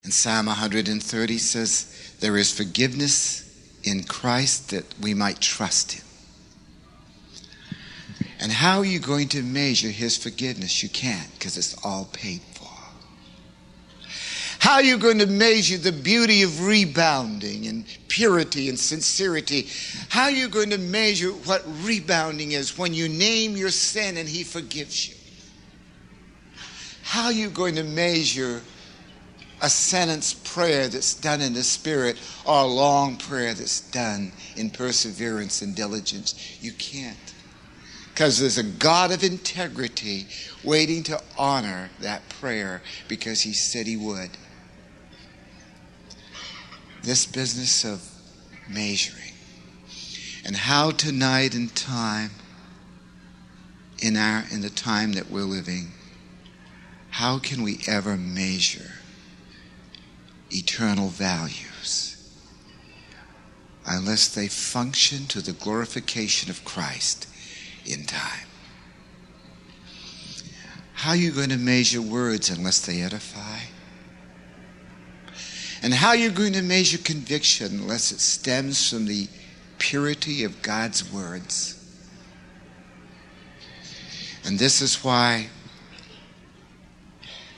And Psalm 130 says, there is forgiveness in Christ that we might trust him. And how are you going to measure his forgiveness? You can't, because it's all paid for. How are you going to measure the beauty of rebounding and purity and sincerity? How are you going to measure what rebounding is when you name your sin and he forgives you? How are you going to measure a sentence prayer that's done in the Spirit or a long prayer that's done in perseverance and diligence? You can't. Because there's a God of integrity waiting to honor that prayer because he said he would. This business of measuring and how tonight in time, in the time that we're living, how can we ever measure eternal values unless they function to the glorification of Christ in time? How are you going to measure words unless they edify? And how are you going to measure conviction unless it stems from the purity of God's words? And this is why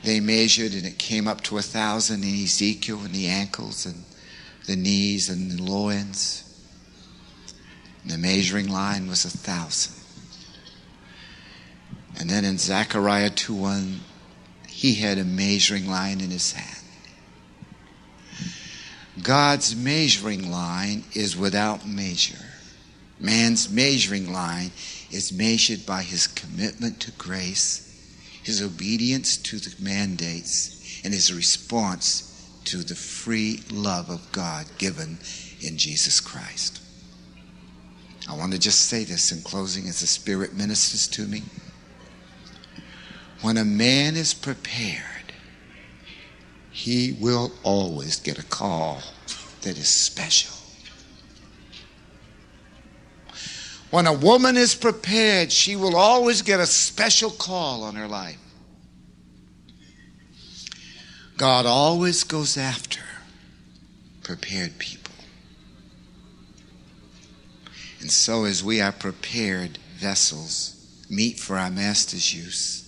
they measured and it came up to 1,000 in Ezekiel, in the ankles and the knees and the loins. And the measuring line was 1,000. And then in Zechariah 2:1, he had a measuring line in his hand. God's measuring line is without measure. Man's measuring line is measured by his commitment to grace, his obedience to the mandates, and his response to the free love of God given in Jesus Christ. I want to just say this in closing as the Spirit ministers to me. When a man is prepared, he will always get a call that is special. When a woman is prepared, she will always get a special call on her life. God always goes after prepared people. And so as we are prepared vessels, meet for our Master's use,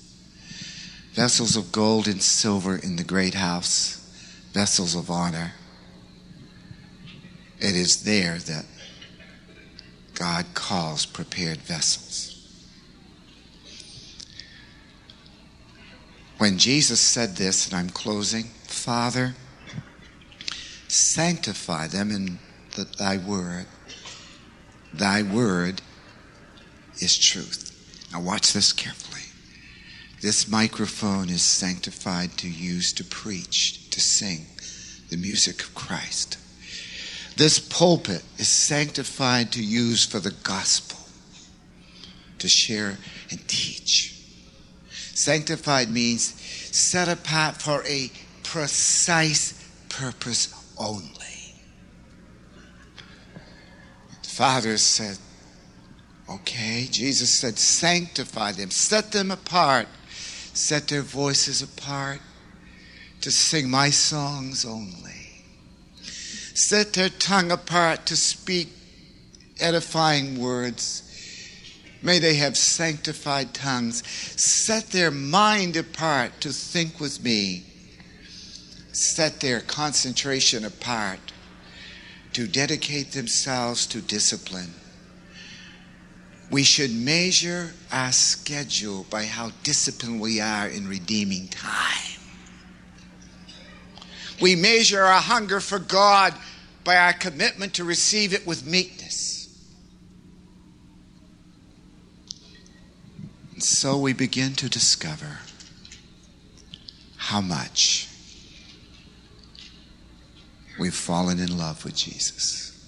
vessels of gold and silver in the great house, vessels of honor, it is there that God calls prepared vessels. When Jesus said this, and I'm closing, Father, sanctify them in thy word. Thy word is truth. Now watch this carefully. This microphone is sanctified to use to preach, to sing the music of Christ. This pulpit is sanctified to use for the gospel, to share and teach. Sanctified means set apart for a precise purpose only. The Father said, okay, Jesus said, sanctify them, set them apart. Set their voices apart to sing my songs only. Set their tongue apart to speak edifying words. May they have sanctified tongues. Set their mind apart to think with me. Set their concentration apart to dedicate themselves to discipline. We should measure our schedule by how disciplined we are in redeeming time. We measure our hunger for God by our commitment to receive it with meekness. And so we begin to discover how much we've fallen in love with Jesus.